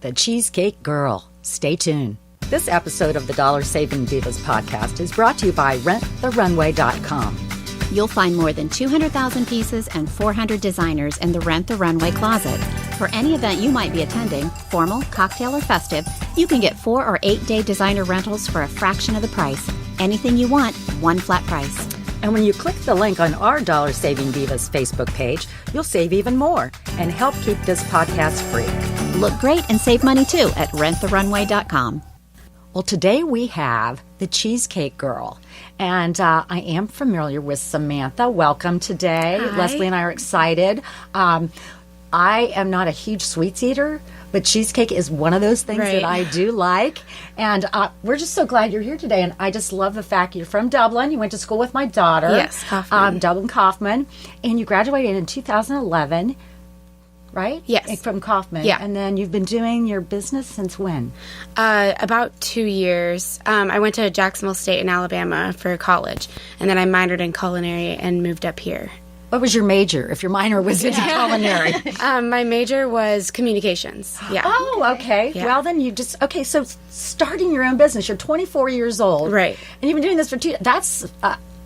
the Cheesecake Girl. Stay tuned. This episode of the Dollar Saving Divas podcast is brought to you by renttherunway.com. You'll find more than 200,000 pieces and 400 designers in the Rent the Runway closet. For any event you might be attending, formal, cocktail, or festive, you can get 4 or 8 day designer rentals for a fraction of the price. Anything you want, one flat price. And when you click the link on our Dollar Saving Divas Facebook page, you'll save even more and help keep this podcast free. Look great and save money too at renttherunway.com. Well, today we have the Cheesecake Girl, and I am familiar with Samantha. Welcome today. Hi. Leslie and I are excited. I am not a huge sweets eater, but cheesecake is one of those things that I do like. And we're just so glad you're here today. And I just love the fact you're from Dublin. You went to school with my daughter. Yes, Kaufman. Dublin Kaufman. And you graduated in 2011, right? Yes. From Kaufman. Yeah. And then you've been doing your business since when? About 2 years. I went to Jacksonville State in Alabama for college, and then I minored in culinary and moved up here. What was your major, if your minor was in culinary? My major was communications. Yeah. Oh, okay. Yeah. Well, then so starting your own business, you're 24 years old. Right. And you've been doing this for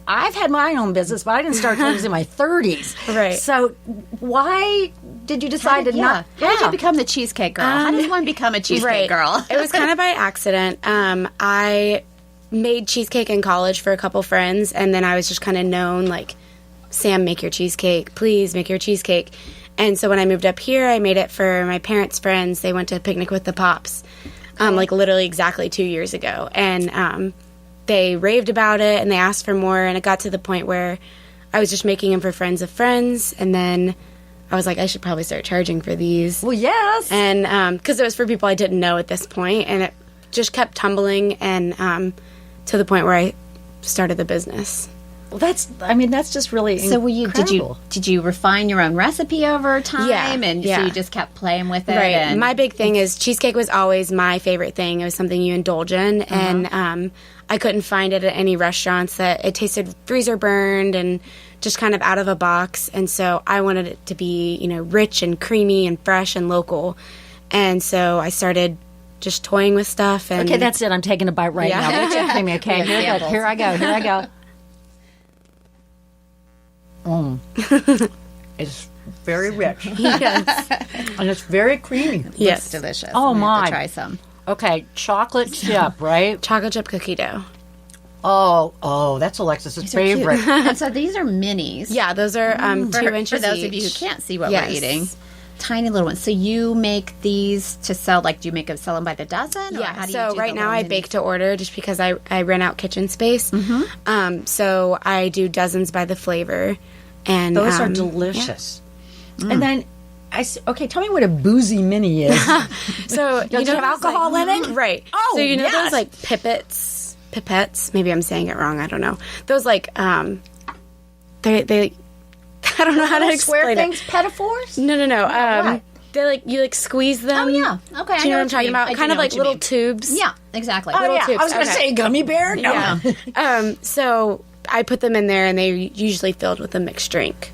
I've had my own business, but I didn't start until I was in my 30s. Right. So why did you decide to not? How did you become the Cheesecake Girl? How does one become a Cheesecake Girl? It was kind of by accident. I made cheesecake in college for a couple friends, and then I was just kind of known, like, Sam, make your cheesecake. Please make your cheesecake. And so when I moved up here, I made it for my parents' friends. They went to Picnic with the Pops, like literally exactly 2 years ago. And they raved about it, and they asked for more, and it got to the point where I was just making them for friends of friends, and then I was like, I should probably start charging for these. Well, yes. And because it was for people I didn't know at this point, and it just kept tumbling, and to the point where I started the business. Well, that's just really So incredible. did you refine your own recipe over time? Yeah, And yeah. so you just kept playing with it? Right. And My big thing is cheesecake was always my favorite thing. It was something you indulge in, and I couldn't find it at any restaurants that it tasted freezer burned and just kind of out of a box. And so I wanted it to be, rich and creamy and fresh and local. And so I started just toying with stuff. And Okay, that's it. I'm taking a bite right Yeah. now. Rich and creamy. Okay, here I go. It's very rich. Yes. And it's very creamy. Yes. It's delicious. Oh, I'm gonna have my. to try some. Okay, chocolate chip, right? Chocolate chip cookie dough. Oh, that's Alexis's favorite. And so these are minis. Yeah, those are 2 For inches those of you who each. can't see what Yes. we're eating. Tiny little ones. So you make these to sell, like, do you make them, sell them by the dozen? Or Yeah, how do you so do right the now I little bake minis? to order just because I rent out kitchen space. So I do dozens by the flavor. And Those are delicious. And then, tell me what a boozy mini is. So Don't you have those, alcohol in it? Right. Oh, so you know yes. those like pipettes? Maybe I'm saying it wrong. I don't know. Those like they I don't know how to Little explain square it. things, pedophores? No. what? They like you like squeeze them. Oh, yeah. Okay, Do you know what I'm talking about? I do Kind know of like what you little mean. tubes. Yeah, exactly. Oh, yeah. tubes, I was going to okay. say gummy bear. No. Yeah. So I put them in there, and they're usually filled with a mixed drink,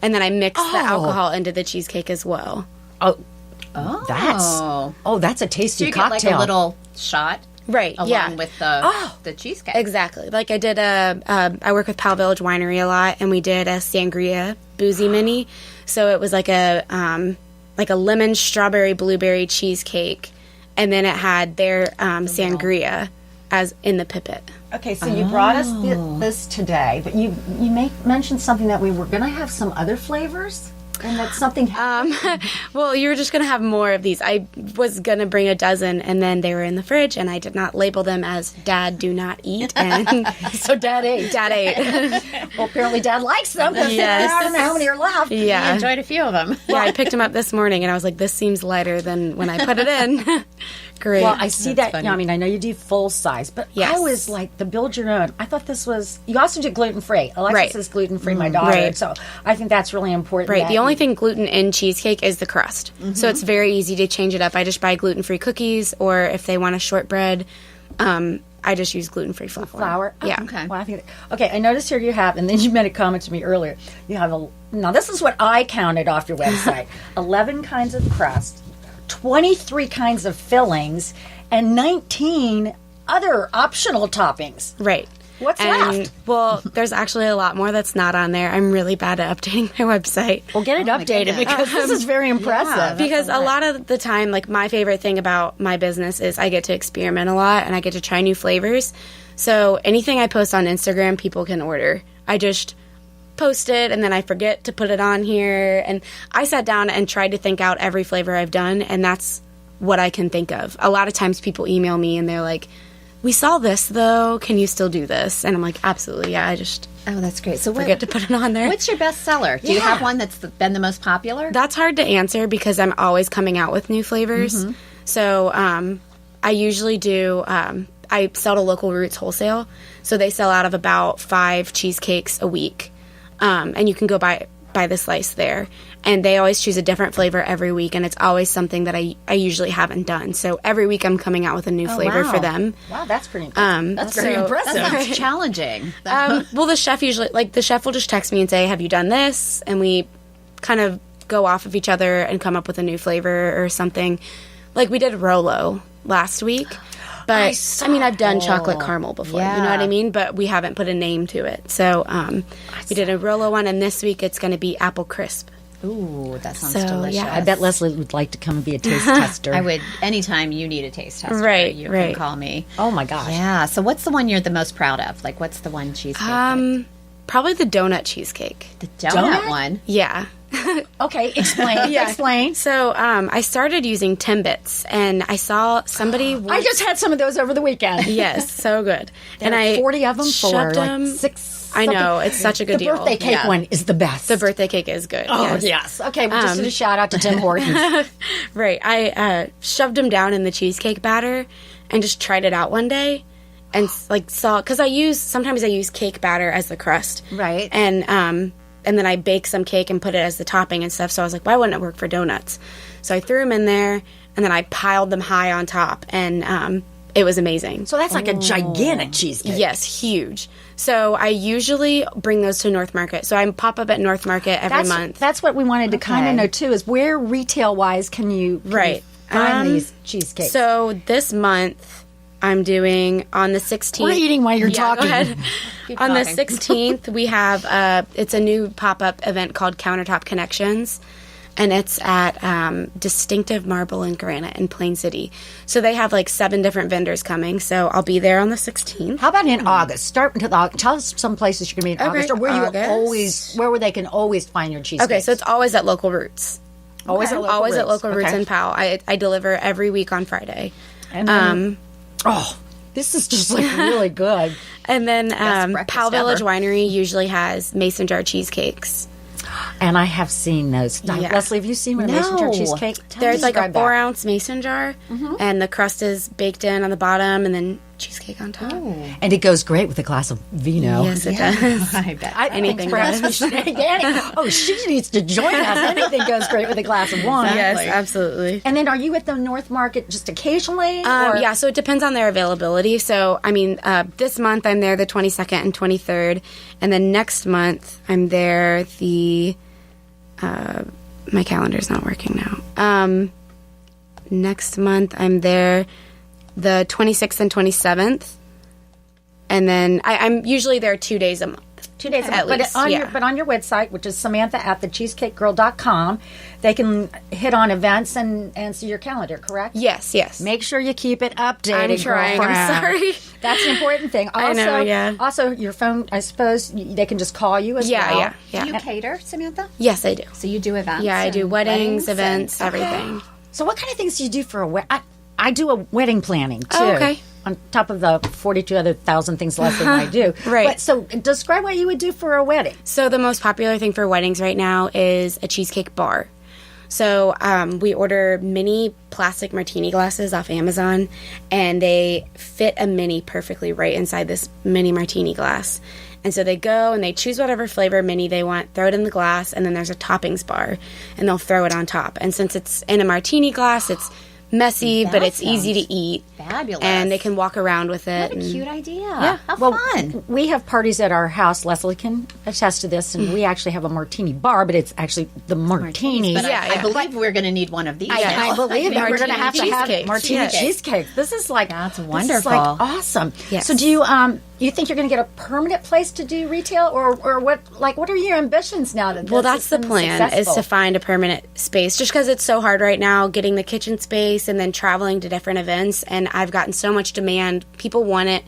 and then I mix the alcohol into the cheesecake as well. That's a tasty So you get cocktail. like a little shot Right. along yeah. with the cheesecake. Exactly. Like I did I work with Powell Village Winery a lot, and we did a sangria boozy mini. So it was like a lemon, strawberry, blueberry cheesecake, and then it had their sangria as in the pipette. Okay, so you brought us this today, but you mentioned something that we were going to have some other flavors, and that something. Well, you were just going to have more of these. I was going to bring a dozen, and then they were in the fridge, and I did not label them as Dad do not eat. And so Dad ate. Dad ate. Well, apparently Dad likes them. Because Yes. I don't know how many are left. Yeah. I enjoyed a few of them. Yeah, I picked them up this morning, and I was like, this seems lighter than when I put it in. Great. Well, I see that. funny. I mean, I know you do full size, but Yes. I was like the build your own. I thought this was. You also do gluten free. Alexis Right. is gluten free. My daughter. Right. So I think that's really important. Right. that The only you- thing gluten in cheesecake is the crust. So it's very easy to change it up. I just buy gluten-free cookies, or if they want a shortbread, I just use gluten-free flour. flour. Oh, Yeah. Okay. Well, I think. Okay, I noticed here you have, and then you made a comment to me earlier. You have now. This is what I counted off your website: 11 kinds of crust, 23 kinds of fillings, and 19 other optional toppings. Right. What's left? Well, there's actually a lot more that's not on there. I'm really bad at updating my website. Well, get it updated because this is very impressive. Because a lot of the time, like, my favorite thing about my business is I get to experiment a lot and I get to try new flavors. So anything I post on Instagram, people can order. I just post it and then I forget to put it on here. And I sat down and tried to think out every flavor I've done, and that's what I can think of. A lot of times people email me and they're like, we saw this, though. Can you still do this? And I'm like, absolutely, yeah. I just Oh, that's great. So forget to put it on there. What's your best seller? Do you have one that's been the most popular? That's hard to answer because I'm always coming out with new flavors. So I usually do, I sell to Local Roots Wholesale. So they sell out of about 5 cheesecakes a week. And you can go buy the slice there. And they always choose a different flavor every week, and it's always something that I usually haven't done. So every week I'm coming out with a new flavor for them. Wow, that's pretty impressive. That's very impressive. That sounds challenging. Well, the chef will just text me and say, have you done this? And we kind of go off of each other and come up with a new flavor or something. Like we did Rolo last week. But, I mean, I've done chocolate caramel before, you know what I mean? But we haven't put a name to it. So we did a Rolo one, and this week it's going to be apple crisp. Ooh, that sounds So, delicious. yeah. I bet Leslie would like to come and be a taste tester. I would, anytime you need a taste tester, Right, you right. can call me. Oh, my gosh. Yeah, so what's the one you're the most proud of? Like, what's the one cheesecake? Probably the donut cheesecake. The donut Donut? one? Yeah. Okay, explain. Explain. So I started using Timbits, and I saw somebody... I just had some of those over the weekend. Yes, so good. There and are I 40 of them for shoved like them- $6. I know, it's such a good the deal. birthday cake Yeah. one is the best. The birthday cake is good. Oh, yes. Okay, well, just a shout out to Tim Hortons. Right. I shoved them down in the cheesecake batter and just tried it out one day and saw, because sometimes I use cake batter as the crust. Right. And then I bake some cake and put it as the topping and stuff. So I was like, why wouldn't it work for donuts? So I threw them in there and then I piled them high on top, and it was amazing. So that's like a gigantic cheesecake. Yes, huge. So I usually bring those to North Market. So I pop up at North Market every month. That's what we wanted to kind of know, too, is where retail-wise can you find these cheesecakes? So this month, I'm doing on the 16th. We're eating while you're talking. Go ahead. On the 16th, we have it's a new pop-up event called Countertop Connections, and it's at Distinctive Marble and Granite in Plain City. So they have like 7 different vendors coming. So I'll be there on the 16th. How about in August? Start into tell us some places you're going to be in August, or where August. where they can always find your cheesecakes. Okay, so it's always at Local Roots. always at Local Roots in Powell. I deliver every week on Friday. And then, this is just like really good. And then breakfast Powell Village ever. Winery usually has mason jar cheesecakes. And I have seen those. Yeah. Leslie, have you seen my mason jar No. cheesecake? There's like a Describe that. 4-ounce mason jar, and the crust is baked in on the bottom, and then cheesecake on top. And it goes great with a glass of vino. Yes, it does. I bet. Anything Thanks for asking. Oh, she needs to join us. Anything goes great with a glass of wine. Yes, absolutely. And then are you at the North Market just occasionally? Yeah, so it depends on their availability. So, I mean, this month I'm there the 22nd and 23rd, and then next month I'm there my calendar's not working now. Next month I'm there the 26th and 27th, and then I'm usually there 2 days a month. 2 days at but least, on yeah. but on your website, which is Samantha at thecheesecakegirl.com, they can hit on events and see your calendar, correct? Yes. Make sure you keep it updated. I'm trying. girlfriend. I'm sorry. That's an important thing. Also, I know, yeah. Also, your phone, I suppose, they can just call you as well. Yeah. Do you cater, Samantha? Yes, I do. So you do events? Yeah, I do and weddings, and- events, everything. So what kind of things do you do for a wedding? I do a wedding planning, too. Oh, okay. On top of the 42 other thousand things less than I do. Right. But so describe what you would do for a wedding. So the most popular thing for weddings right now is a cheesecake bar. So we order mini plastic martini glasses off Amazon, and they fit a mini perfectly right inside this mini martini glass. And so they go and they choose whatever flavor mini they want, throw it in the glass, and then there's a toppings bar, and they'll throw it on top. And since it's in a martini glass, it's messy, but That it's easy sounds to eat. fabulous. And they can walk around with it. What a and- cute idea. Yeah. How Well, fun. we have parties at our house. Leslie can attest to this, and we actually have a martini bar, but it's actually the martinis. But Yeah, I yeah. believe we're going to need one of these. I believe that we're going to have to have cheesecakes. martini Yes. cheesecake. This is like That's This is wonderful. like awesome. Yes. So do you think you're going to get a permanent place to do retail, or what? Like, what are your ambitions now? Well, that's the plan, is to find a permanent space, just because it's so hard right now getting the kitchen space and then traveling to different events. And I've gotten so much demand. People want it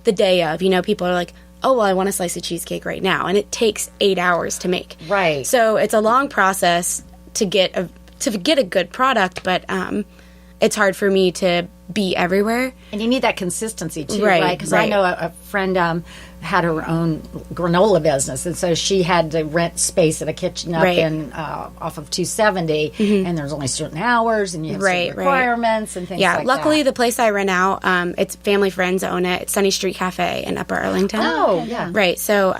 the day of. People are like, oh, well, I want a slice of cheesecake right now. And it takes 8 hours to make. Right. So it's a long process to get a good product, but it's hard for me to be everywhere. And you need that consistency too, Right, right? Because I right. know a friend had her own granola business, and so she had to rent space at a kitchen up Right. in off of 270, and there's only certain hours, and you have Right, certain right. requirements and things Yeah, like luckily that. the place I rent out, it's family friends own it. It's Sunny Street Cafe in Upper Arlington. Oh, yeah. Right. So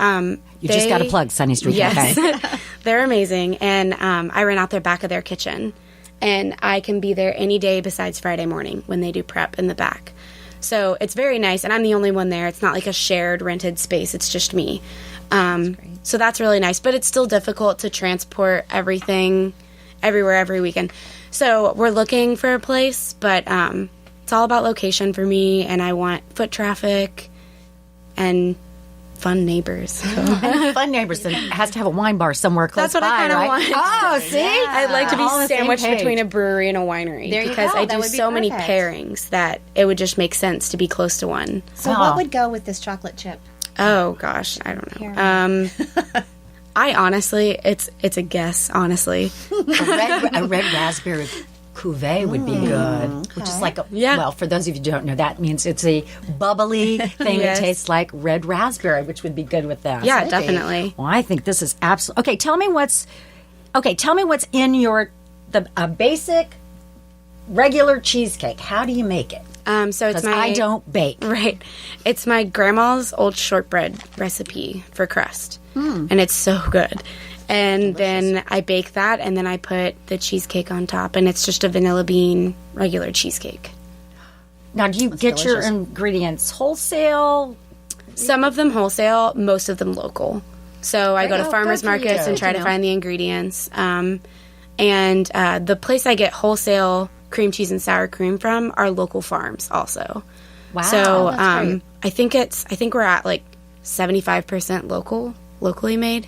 You just got to plug Sunny Street Yes. Cafe. They're amazing. And I rent out their back of their kitchen. And I can be there any day besides Friday morning when they do prep in the back. So it's very nice. And I'm the only one there. It's not like a shared rented space. It's just me. So that's really nice. But it's still difficult to transport everything everywhere every weekend. So we're looking for a place. But it's all about location for me. And I want foot traffic and fun neighbors. So. And fun neighbors, and it has to have a wine bar somewhere close That's what by, I kind of right? want. Oh, see? I'd like to All on be the same sandwiched page. between a brewery and a winery There you because go. I That do would be so many perfect. pairings that it would just make sense to be close to one. So Oh. what would go with this chocolate chip? Oh gosh, I don't know. Here. I honestly, it's a guess. Honestly, A red raspberry cuvee would be good, which is like Yeah. well, for those of you who don't know, that means it's a bubbly thing Yes. that tastes like red raspberry, which would be good with that. yeah, definitely. Well, I think this is absolutely okay. Tell me what's in your a basic regular cheesecake. How do you make it? So it's Because my I don't bake. Right. It's my grandma's old shortbread recipe for crust. And it's so good. And then I bake that, and then I put the cheesecake on top, and it's just a vanilla bean regular cheesecake. Now, do you get your delicious. ingredients wholesale? Some of them wholesale, most of them local. So I go to Oh, farmers good for markets you. and try to find the ingredients. And the place I get wholesale cream cheese and sour cream from are local farms also. Wow, So that's great. I think we're at like 75% locally made.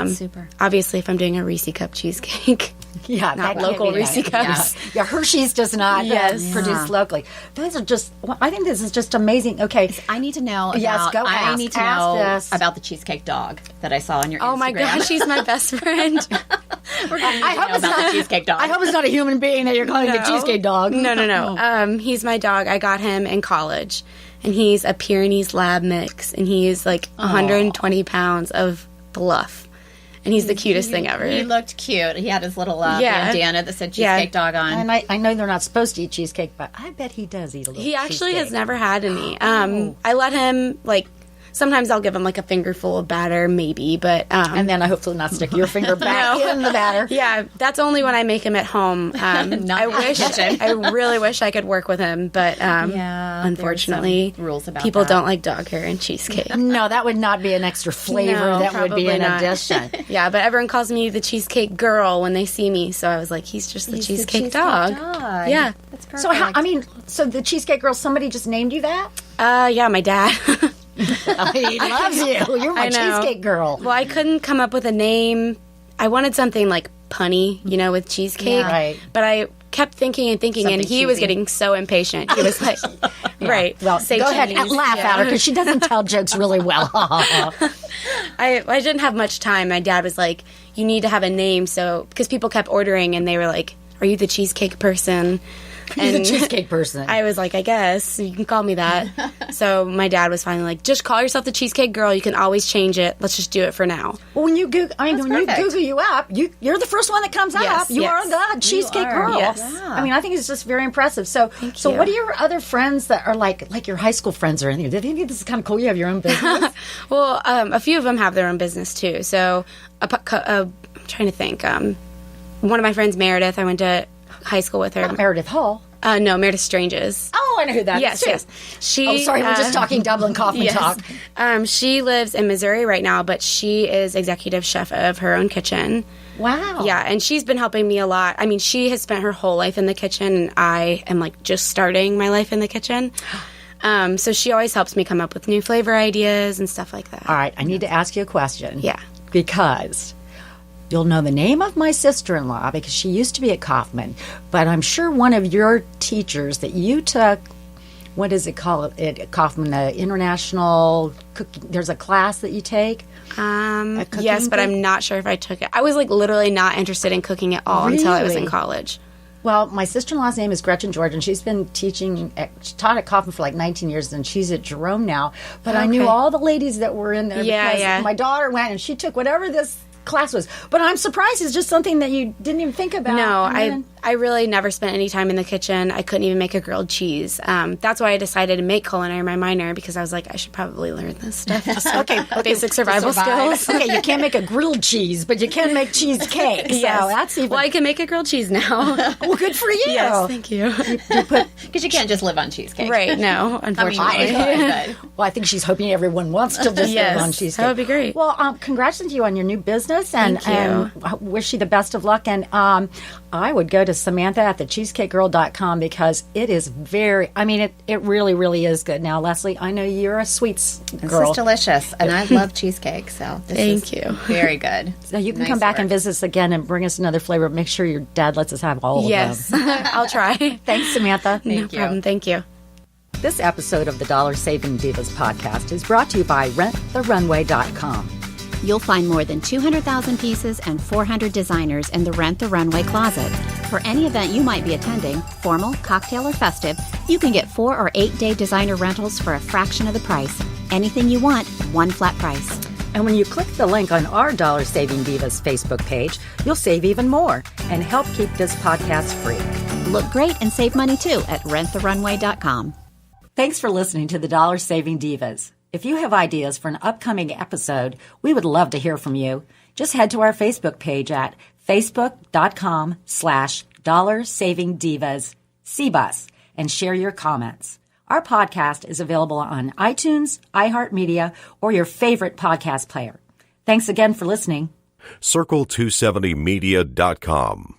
Super. Obviously, if I'm doing a Reese cup cheesecake, Yeah, not that can't local be Reese done. cups. Yeah, Hershey's does not Yes. produce locally. Those are just. Well, I think this is just amazing. Okay, I need to know Yes, about, go I ask. need to Ask know this. about the cheesecake dog that I saw on your Oh Instagram. my gosh, she's my best friend. I hope know about the cheesecake dog. I hope it's not a human being that you're calling the cheesecake dog. No. He's my dog. I got him in college, and he's a Pyrenees Lab mix, and he is like 120 pounds of fluff, and he's the cutest thing ever. He looked cute. He had his little Yeah. bandana that said Yeah. cheesecake dog on. And I know they're not supposed to eat cheesecake, but I bet he does eat a little. He actually has cheesecake. never had any. I let him sometimes I'll give him like a fingerful of batter, maybe, but And then I hopefully not stick your finger back No. in the batter. yeah, that's only when I make him at home. I in the wish, kitchen. I really wish I could work with him, but Yeah, unfortunately, there's some rules about people that. don't like dog hair and cheesecake. No, that would not be an extra flavor. No, that would be probably an not. addition. Yeah, but everyone calls me the Cheesecake Girl when they see me, so I was like, he's just the He's the cheesecake dog. Yeah, Yeah. that's perfect. So so the cheesecake girl, somebody just named you that? Yeah, my dad. He loves you. You're my I know. cheesecake girl. Well, I couldn't come up with a name. I wanted something like punny, with cheesecake. Yeah. Right. But I kept thinking and thinking, and Something he was cheesy. getting so impatient. He was like, right. Well, say go ahead cheese. and laugh at her because she doesn't tell jokes really well. I didn't have much time. My dad was like, you need to have a name. So, because people kept ordering and they were like, are you the cheesecake person? You're the cheesecake person. I was like, I guess you can call me that. So my dad was finally like, just call yourself the Cheesecake Girl. You can always change it. Let's just do it for now. Well, when you Google, when you perfect. Google you up, you're the first one that comes Yes, up. You yes. are the cheesecake are, girl. yes. I mean, I think it's just very impressive. So, you. what are your other friends that are like your high school friends or anything? Do you think this is kind of cool? You have your own business. Well, a few of them have their own business too. So I'm trying to think. One of my friends, Meredith, I went to high school with her. Not Meredith Hall. No, Meredith Stranges. Oh, I know who that is. Yes, too. yes. She. Oh, sorry, we're just talking Dublin Coffin yes. talk. She lives in Missouri right now, but she is executive chef of her own kitchen. Wow. Yeah, and she's been helping me a lot. I mean, she has spent her whole life in the kitchen, and I am like just starting my life in the kitchen. So she always helps me come up with new flavor ideas and stuff like that. All right, I need to ask you a question. Yeah. Because you'll know the name of my sister-in-law because she used to be at Kaufman, but I'm sure one of your teachers that you took, what is it called at Kaufman, the International Cooking, there's a class that you take? Yes, but I'm not sure if I took it. I was like literally not interested in cooking at all until I was in Really? college. Well, my sister-in-law's name is Gretchen George, and she's been teaching, she taught at Kaufman for like 19 years, and she's at Jerome now. But I knew Okay. all the ladies that were in there Yeah, because yeah. my daughter went, and she took whatever this class was. But I'm surprised it's just something that you didn't even think about. No, And then- I really never spent any time in the kitchen. I couldn't even make a grilled cheese. That's why I decided to make culinary my minor, because I was like, I should probably learn this stuff. Just basic survival skills. Okay, you can't make a grilled cheese, but you can make cheesecake. So that's even... Well, I can make a grilled cheese now. well, good for you. Yes, thank you. Because you can't just live on cheesecake. Right, no, I mean, unfortunately. you could. Well, I think she's hoping everyone wants to just Yes, live on cheesecake. that would be great. Well, congrats to you on your new business, and, Thank you. and wish you the best of luck. And I would go to Samantha at thecheesecakegirl.com because it is very, I mean, it really, really is good. Now, Leslie, I know you're a sweets This girl. is delicious, and I love cheesecake, so this Thank is you. very good. So you can Nice come back and work. visit us again and bring us another flavor. Make sure your dad lets us have all Yes, of them. I'll try. Thanks, Samantha. No problem. Thank you. This episode of the Dollar Saving Divas podcast is brought to you by renttherunway.com. You'll find more than 200,000 pieces and 400 designers in the Rent the Runway closet. For any event you might be attending, formal, cocktail, or festive, you can get 4 or 8 day designer rentals for a fraction of the price. Anything you want, one flat price. And when you click the link on our Dollar Saving Divas Facebook page, you'll save even more and help keep this podcast free. Look great and save money too at renttherunway.com. Thanks for listening to the Dollar Saving Divas. If you have ideas for an upcoming episode, we would love to hear from you. Just head to our Facebook page at facebook.com/dollarsavingdivas and share your comments. Our podcast is available on iTunes, iHeartMedia, or your favorite podcast player. Thanks again for listening. Circle270media.com